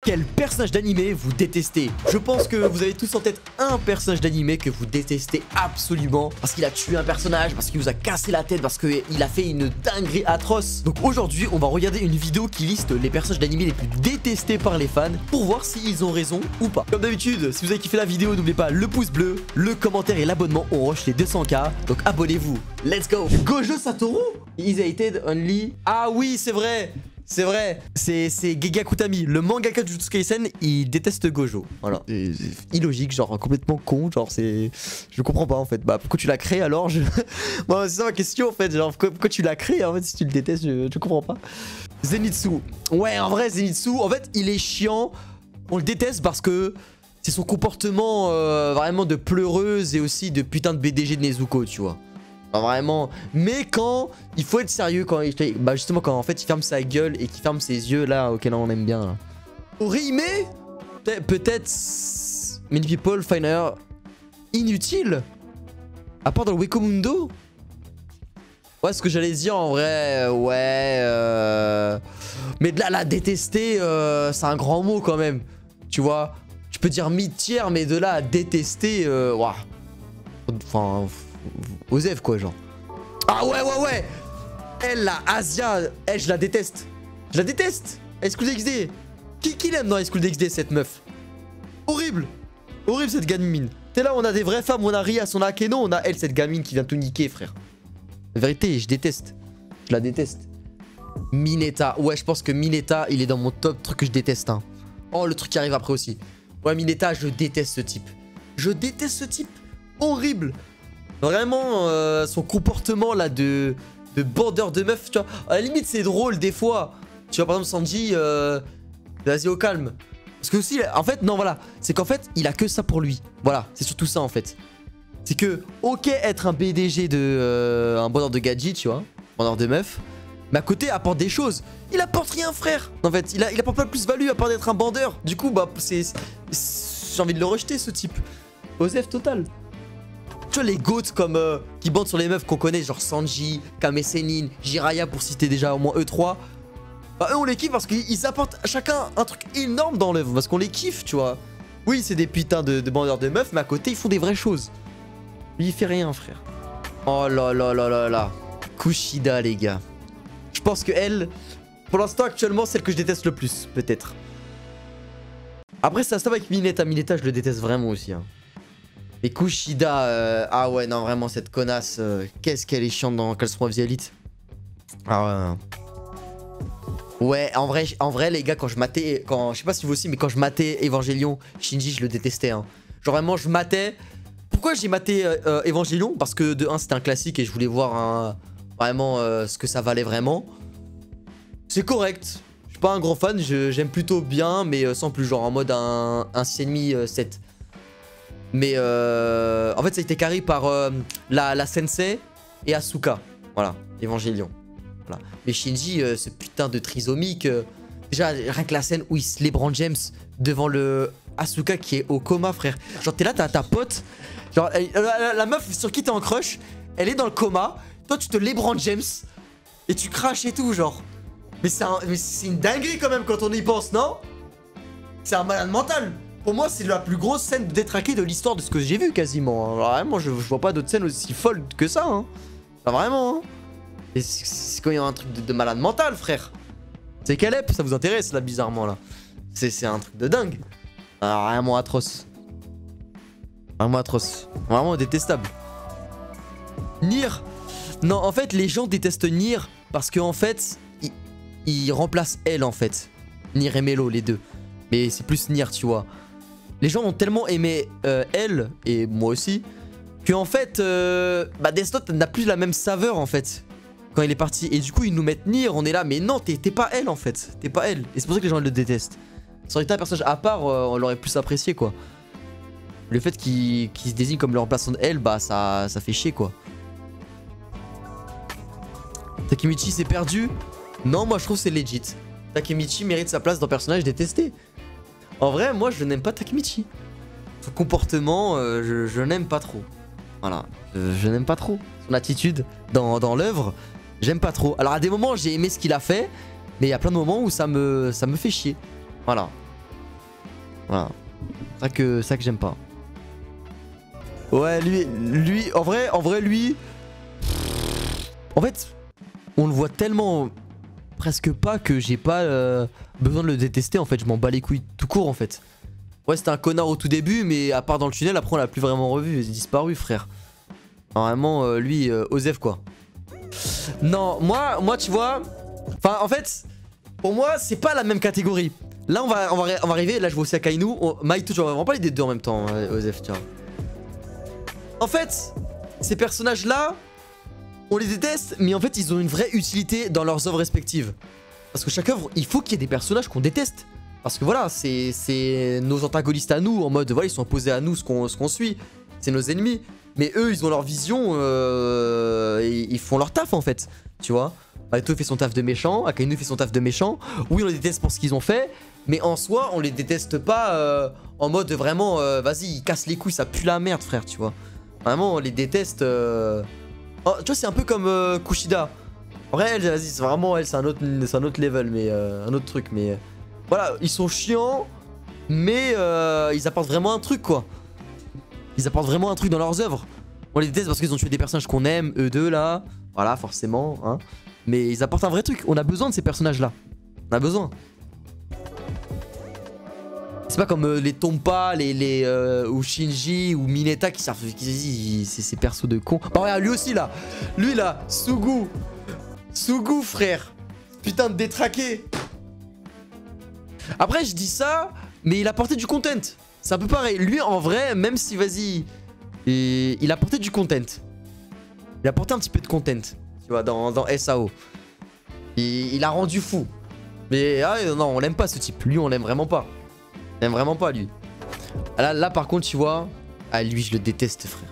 Quel personnage d'animé vous détestez? Je pense que vous avez tous en tête un personnage d'animé que vous détestez absolument parce qu'il a tué un personnage, parce qu'il vous a cassé la tête, parce qu'il a fait une dinguerie atroce. Donc aujourd'hui, on va regarder une vidéo qui liste les personnages d'animé les plus détestés par les fans pour voir s'ils ont raison ou pas. Comme d'habitude, si vous avez kiffé la vidéo, n'oubliez pas le pouce bleu, le commentaire et l'abonnement. On rush les 200K, donc abonnez-vous. Let's go. Gojo Satoru is hated only. Ah oui, c'est vrai. C'est vrai, c'est Gegakutami, le mangaka de Jujutsu Kaisen, il déteste Gojo. Voilà, c'est illogique, genre complètement con, genre c'est... Je comprends pas en fait, bah pourquoi tu l'as créé alors Bon, c'est ça ma question en fait, genre pourquoi tu l'as créé en fait si tu le détestes, je comprends pas. Zenitsu, ouais en vrai Zenitsu, en fait il est chiant, on le déteste parce que c'est son comportement vraiment de pleureuse et aussi de putain de BDG de Nezuko, tu vois. Enfin, vraiment, mais quand il faut être sérieux, quand bah justement quand en fait il ferme sa gueule et qu'il ferme ses yeux là auxquels on aime bien là. Orihime, peut-être Many People Find Her inutile, à part dans le Wekomundo. Ouais, ce que j'allais dire en vrai, ouais, mais de là la détester, c'est un grand mot quand même, tu vois. Tu peux dire mid-tier, mais de là à détester, waouh. Enfin, Osef quoi, genre. Ah ouais. Elle, la Asia, elle, je la déteste. Je la déteste. High School DxD. Qui l'aime dans High School DxD, cette meuf? Horrible. Horrible cette gamine. T'es là, on a des vraies femmes, on a Ria, on a Akeno, on a elle, cette gamine qui vient tout niquer, frère. La vérité, je déteste. Je la déteste. Mineta. Ouais, je pense que Mineta, il est dans mon top truc que je déteste. Hein. Oh, le truc qui arrive après aussi. Ouais, Mineta, je déteste ce type. Je déteste ce type. Horrible. Vraiment, son comportement là de bandeur de meuf, tu vois. À la limite, c'est drôle des fois. Tu vois, par exemple, Sanji, vas-y au calme. Parce que aussi, en fait, non, voilà. C'est qu'en fait, il a que ça pour lui. Voilà, c'est surtout ça en fait. C'est que, ok, être un BDG de. Un bandeur de gadget, tu vois. Bandeur de meuf. Mais à côté, apporte des choses. Il apporte rien, frère. En fait, il apporte pas de plus-value à part d'être un bandeur. Du coup, bah, j'ai envie de le rejeter, ce type. Osef total. Tu vois les goats comme qui bandent sur les meufs qu'on connaît, genre Sanji, Kame Sennin, Jiraiya pour citer déjà au moins eux trois. Bah eux on les kiffe parce qu'ils apportent chacun un truc énorme dans l'œuvre, parce qu'on les kiffe, tu vois. Oui, c'est des putains de bandeurs de meufs, mais à côté ils font des vraies choses. Lui il fait rien, frère. Oh là là là là là. Kushida, les gars. Je pense que elle, pour l'instant actuellement, celle que je déteste le plus, peut-être. Après ça se tape avec Mineta. Mineta je le déteste vraiment aussi, hein. Et Kushida, ah ouais, non, vraiment, cette connasse, qu'est-ce qu'elle est chiante dans Call of the Elite. Ah ouais. Ouais, en vrai, les gars, quand je matais, je sais pas si vous aussi, mais quand je matais Evangelion, Shinji, je le détestais, hein. Genre vraiment, je matais. Pourquoi j'ai maté Evangelion? Parce que de 1, c'était un classique et je voulais voir vraiment ce que ça valait vraiment. C'est correct. Je suis pas un grand fan, j'aime plutôt bien, mais sans plus, genre en mode un 6,5, 7. Mais en fait ça a été carré par la sensei et Asuka. Voilà, Evangelion. Voilà. Mais Shinji, ce putain de trisomique. Déjà rien que la scène où il se LeBron James devant le Asuka qui est au coma, frère. Genre t'es là, t'as ta pote. Genre la meuf sur qui t'es en crush, elle est dans le coma. Toi tu te LeBron James et tu craches et tout, genre. Mais c'est une dinguerie quand même quand on y pense, non? C'est un malade mental. Pour moi, c'est la plus grosse scène de détraqué de l'histoire de ce que j'ai vu quasiment. Hein. Alors, vraiment, je vois pas d'autres scènes aussi folles que ça. Hein. Enfin, vraiment. Hein. Et c'est quand il y a un truc de malade mental, frère. C'est Caleb, ça vous intéresse là, bizarrement là. C'est un truc de dingue. Alors, vraiment atroce. Vraiment atroce. Vraiment détestable. Nier. Non, en fait, les gens détestent Nier parce qu'en fait, ils remplacent elle en fait. Nier et Melo, les deux. Mais c'est plus Nier, tu vois. Les gens ont tellement aimé elle, et moi aussi, que en fait, bah Death Note n'a plus la même saveur en fait, quand il est parti. Et du coup, ils nous mettent Nier, on est là, mais non, t'es pas elle en fait, t'es pas elle. Et c'est pour ça que les gens le détestent. Ça aurait été un personnage à part, on l'aurait plus apprécié quoi. Le fait qu'il se désigne comme le remplaçant de elle, bah ça fait chier quoi. Takemichi s'est perdu? Non, moi je trouve c'est legit. Takemichi mérite sa place dans personnage détesté. En vrai, moi, je n'aime pas Takemichi. Son comportement, je n'aime pas trop. Voilà, je n'aime pas trop. Son attitude dans l'œuvre, j'aime pas trop. Alors, à des moments, j'ai aimé ce qu'il a fait, mais il y a plein de moments où ça me fait chier. Voilà. Voilà. C'est ça que j'aime pas. Ouais, lui, en vrai, lui... En fait, on le voit tellement presque pas que j'ai pas besoin de le détester en fait. Je m'en bats les couilles tout court en fait. Ouais, c'était un connard au tout début, mais à part dans le tunnel, après on l'a plus vraiment revu. Il est disparu, frère. Vraiment, lui, Osef quoi. Non, moi, tu vois... Enfin, en fait, pour moi, c'est pas la même catégorie. Là, on va arriver. Là, je vois aussi Akainu. Maito, je vais vraiment parler des deux en même temps, Osef, tiens. En fait, ces personnages-là, on les déteste, mais en fait, ils ont une vraie utilité dans leurs œuvres respectives. Parce que chaque œuvre, il faut qu'il y ait des personnages qu'on déteste. Parce que voilà, c'est nos antagonistes à nous, en mode, voilà, ils sont opposés à nous, ce qu'on suit. C'est nos ennemis. Mais eux, ils ont leur vision, ils font leur taf, en fait. Tu vois, Maito fait son taf de méchant, Akainu fait son taf de méchant. Oui, on les déteste pour ce qu'ils ont fait, mais en soi, on les déteste pas en mode vraiment, vas-y, ils cassent les couilles, ça pue la merde, frère, tu vois. Vraiment, on les déteste. Oh, tu vois, c'est un peu comme Kushida. En vrai, elle, vas-y, c'est vraiment elle, c'est un autre level, mais un autre truc. Mais voilà, ils sont chiants, mais ils apportent vraiment un truc, quoi. Ils apportent vraiment un truc dans leurs œuvres. On les déteste parce qu'ils ont tué des personnages qu'on aime, eux deux là. Voilà, forcément, hein. Mais ils apportent un vrai truc. On a besoin de ces personnages-là. On a besoin. C'est pas comme les Tompa, ou Shinji, ou Mineta qui servent. C'est ces persos de cons. Oh, regarde, lui aussi là. Lui là, Sugu. Sugu, frère. Putain de détraqué. Après, je dis ça, mais il a apporté du content. C'est un peu pareil. Lui, en vrai, même si, vas-y, il a apporté du content. Il a apporté un petit peu de content. Tu vois, dans SAO. Il a rendu fou. Mais ah, non, on l'aime pas ce type. Lui, on l'aime vraiment pas. J'aime vraiment pas lui. Là par contre tu vois. Ah lui je le déteste frère.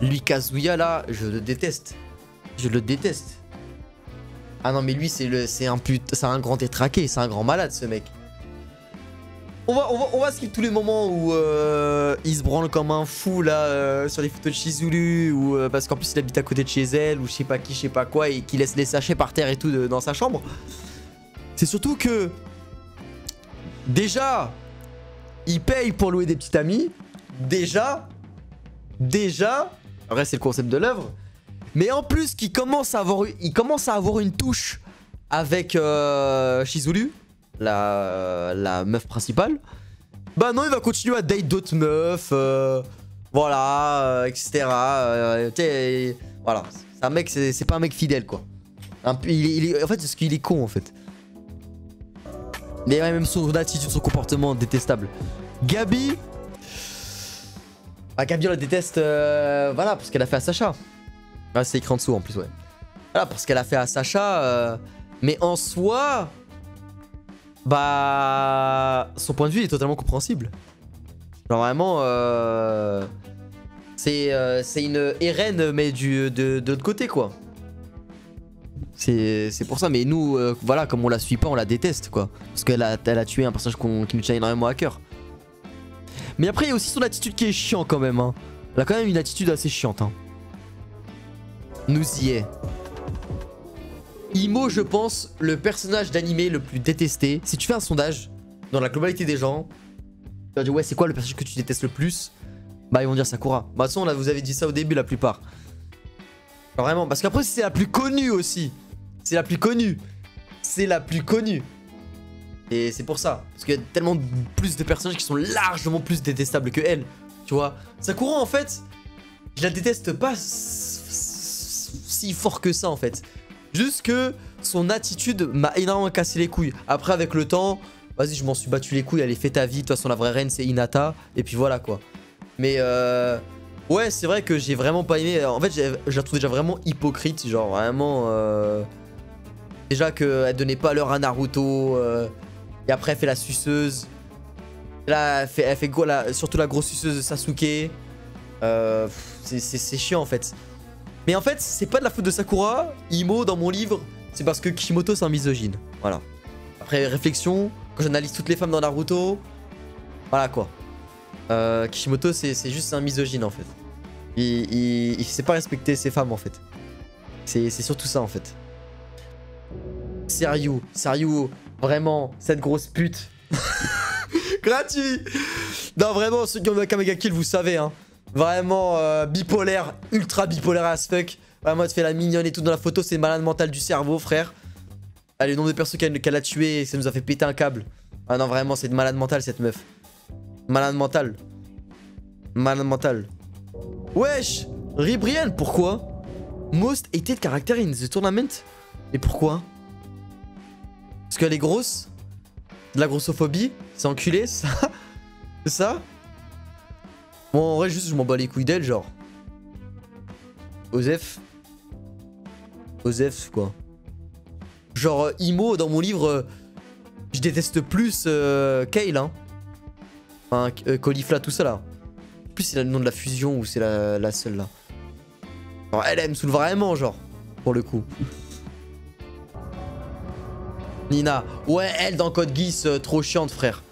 Lui Kazuya là je le déteste. Je le déteste. Ah non mais lui c'est un grand détraqué. C'est un grand malade ce mec. On va skip tous les moments où il se branle comme un fou là sur les photos de Chizuru. Ou parce qu'en plus il habite à côté de chez elle. Ou je sais pas qui, je sais pas quoi. Et qu'il laisse les sachets par terre et tout dans sa chambre. C'est surtout que déjà, il paye pour louer des petits amis. Déjà. Après, c'est le concept de l'œuvre. Mais en plus, il commence à avoir une touche avec Chizuru, la meuf principale. Bah non, il va continuer à date d'autres meufs. Voilà, etc. Voilà, c'est un mec, c'est pas un mec fidèle, quoi. En fait, c'est ce qu'il est con, en fait. Mais même son attitude, son comportement détestable. Gabi. Ah, Gabi on la déteste. Voilà, pour ce qu'elle a fait à Sacha. Ah, c'est écrit en dessous en plus, ouais. Voilà, pour ce qu'elle a fait à Sacha. Mais en soi. Bah. Son point de vue est totalement compréhensible. Genre vraiment. C'est une Eren, mais de l'autre côté, quoi. C'est pour ça, mais nous, voilà, comme on la suit pas, on la déteste, quoi. Parce qu'elle a tué un personnage qui nous tient énormément à cœur. Mais après, il y a aussi son attitude qui est chiant, quand même. Hein. Elle a quand même une attitude assez chiante. Hein. Nous y est. Imo, je pense, le personnage d'animé le plus détesté. Si tu fais un sondage, dans la globalité des gens, tu vas dire, ouais, c'est quoi le personnage que tu détestes le plus? Bah, ils vont dire Sakura. Bah, de toute façon, là, vous avez dit ça au début, la plupart. Genre, vraiment, parce qu'après, c'est la plus connue aussi. C'est la plus connue. C'est la plus connue. Et c'est pour ça. Parce qu'il y a tellement plus de personnages qui sont largement plus détestables que elle. Tu vois. Sakura, en fait, je la déteste pas si fort que ça, en fait. Juste que son attitude m'a énormément cassé les couilles. Après, avec le temps, vas-y, je m'en suis battu les couilles. Allez, fais ta vie. De toute façon, la vraie reine, c'est Hinata. Et puis voilà, quoi. Mais ouais, c'est vrai que j'ai vraiment pas aimé. En fait, je la trouve déjà vraiment hypocrite. Genre, vraiment... Déjà qu'elle donnait pas l'heure à Naruto. Et après, elle fait la suceuse. Là, elle fait surtout la grosse suceuse de Sasuke. C'est chiant, en fait. Mais en fait, c'est pas de la faute de Sakura. Imo, dans mon livre, c'est parce que Kishimoto, c'est un misogyne. Voilà. Après réflexion, quand j'analyse toutes les femmes dans Naruto, voilà, quoi. Kishimoto, c'est juste un misogyne, en fait. Il sait pas respecter ses femmes, en fait. C'est surtout ça, en fait. Sérieux, vraiment, cette grosse pute. Gratuit. Non, vraiment, ceux qui ont un méga kill, vous savez, hein. Vraiment bipolaire, ultra bipolaire as fuck. Vraiment, elle te fait la mignonne et tout dans la photo, c'est malade mental du cerveau, frère. Ah, le nombre de personnes qu'elle a tué, ça nous a fait péter un câble. Ah non, vraiment, c'est de malade mental cette meuf. Malade mental. Malade mental. Wesh, Ribrian, pourquoi? Most hated character in the tournament. Mais pourquoi? Parce qu'elle est grosse? De la grossophobie? C'est enculé, ça? C'est ça? Bon, en vrai, juste, je m'en bats les couilles d'elle, genre. Osef. Osef, quoi. Genre, Imo, dans mon livre, je déteste plus Kale, hein. Enfin, Caulifla, tout ça, là. Je sais plus si c'est le nom de la fusion ou c'est la seule, là. Alors, elle me saoule vraiment, genre. Pour le coup. Nina. Ouais, elle, dans Code Geass, trop chiante, frère.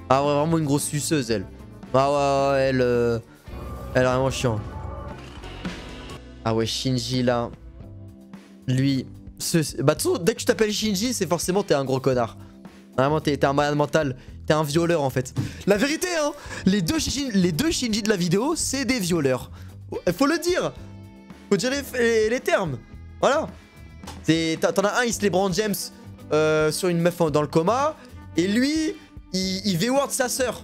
Ah ouais, vraiment une grosse suceuse, elle. Ah ouais, elle est vraiment chiante. Ah ouais, Shinji, là. Lui... Bah, de toute façon, dès que tu t'appelles Shinji, c'est forcément t'es un gros connard. Vraiment, t'es un malade mental. T'es un violeur, en fait. La vérité, hein. Les deux Shinji de la vidéo, c'est des violeurs. Faut le dire. Faut dire les termes. Voilà. T'en as un, il se les branle James sur une meuf dans le coma. Et lui, il V-word sa sœur.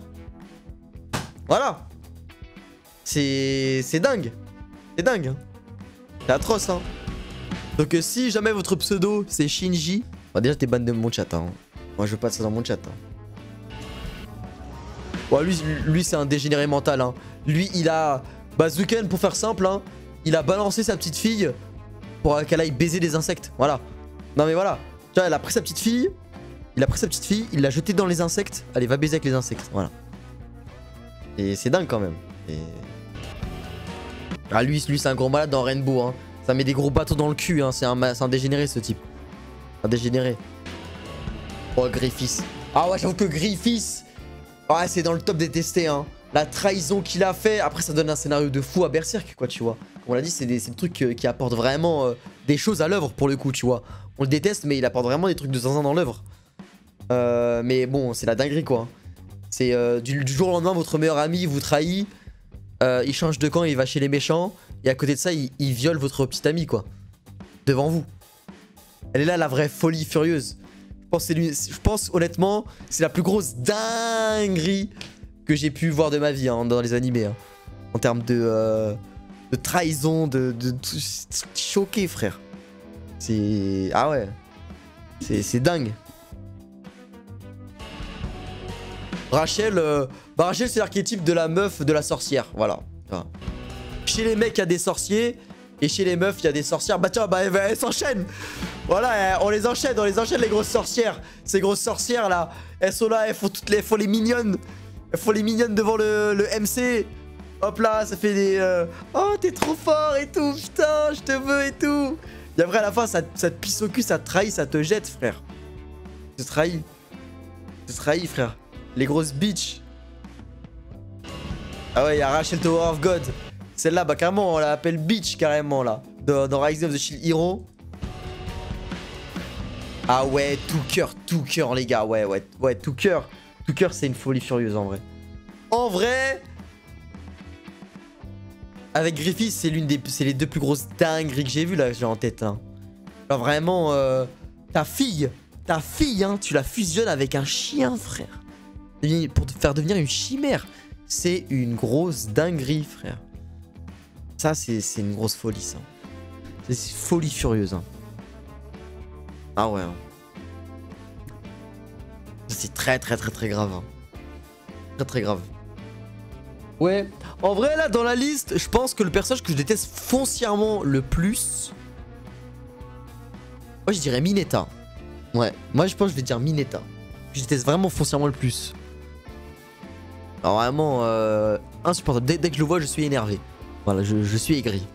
Voilà. C'est dingue. C'est dingue. Hein. C'est atroce, hein. Donc si jamais votre pseudo c'est Shinji, bah déjà t'es ban de mon chat, hein. Moi je veux pas de ça dans mon chat, hein. Ouais, lui c'est un dégénéré mental, hein. Lui il a... Bazooken, pour faire simple, hein, il a balancé sa petite fille pour qu'elle aille baiser des insectes. Voilà. Non mais voilà. Tu vois, elle a pris sa petite fille. Il l'a jetée dans les insectes. Allez, va baiser avec les insectes. Voilà. Et c'est dingue quand même. Et... Ah lui c'est un gros malade dans Rainbow, hein. Ça met des gros bateaux dans le cul, hein. C'est un dégénéré ce type. Un dégénéré. Oh Griffiths. Ah ouais, j'avoue que Griffiths, ouais, c'est dans le top détesté, hein. La trahison qu'il a fait. Après ça donne un scénario de fou à Berserk, quoi, tu vois. On l'a dit, c'est des trucs qui apportent vraiment des choses à l'œuvre pour le coup, tu vois. On le déteste, mais il apporte vraiment des trucs de zinzin dans l'œuvre. Mais bon, c'est la dinguerie, quoi. C'est du jour au lendemain, votre meilleur ami vous trahit. Il change de camp, il va chez les méchants. Et à côté de ça, il viole votre petit ami, quoi. Devant vous. Elle est là, la vraie folie furieuse. Je pense honnêtement, c'est la plus grosse dinguerie que j'ai pu voir de ma vie, hein, dans les animés. Hein. En termes de trahison, de choqué, frère. C'est... Ah ouais. C'est dingue. Rachel, Rachel c'est l'archétype de la meuf de la sorcière. Voilà. Enfin, chez les mecs, il y a des sorciers. Et chez les meufs, il y a des sorcières. Bah tiens, bah elles s'enchaînent. Voilà, on les enchaîne les grosses sorcières. Ces grosses sorcières là, elles sont là, elles font les mignonnes. Elles font les mignonnes devant le MC. Hop là, ça fait des... Oh, t'es trop fort et tout, putain, je te veux et tout. Et après à la fin, ça te pisse au cul, ça te trahit, ça te jette, frère. Ça te trahit. Ça te trahit, frère. Les grosses bitches. Ah ouais, il y a Rachel Tower of God. Celle-là, bah carrément, on l'appelle bitch carrément là. Dans Rising of the Shield Hero. Ah ouais, tout cœur les gars. Ouais, tout cœur. Tout cœur, c'est une folie furieuse en vrai. En vrai, avec Griffiths, c'est les deux plus grosses dingueries que j'ai vues là, que j'ai en tête. Hein. Genre vraiment, ta fille, hein, tu la fusionnes avec un chien, frère. Pour te faire devenir une chimère. C'est une grosse dinguerie, frère. Ça, c'est une grosse folie, ça. C'est une folie furieuse. Hein. Ah ouais. Hein. C'est très grave. Hein. Très grave. Ouais. En vrai, là, dans la liste, je pense que le personnage que je déteste foncièrement le plus... Moi, je dirais Mineta. Ouais. Moi, je pense que je vais dire Mineta. Je déteste vraiment foncièrement le plus. Alors vraiment, insupportable. Dès que je le vois, je suis énervé. Voilà, je suis aigri.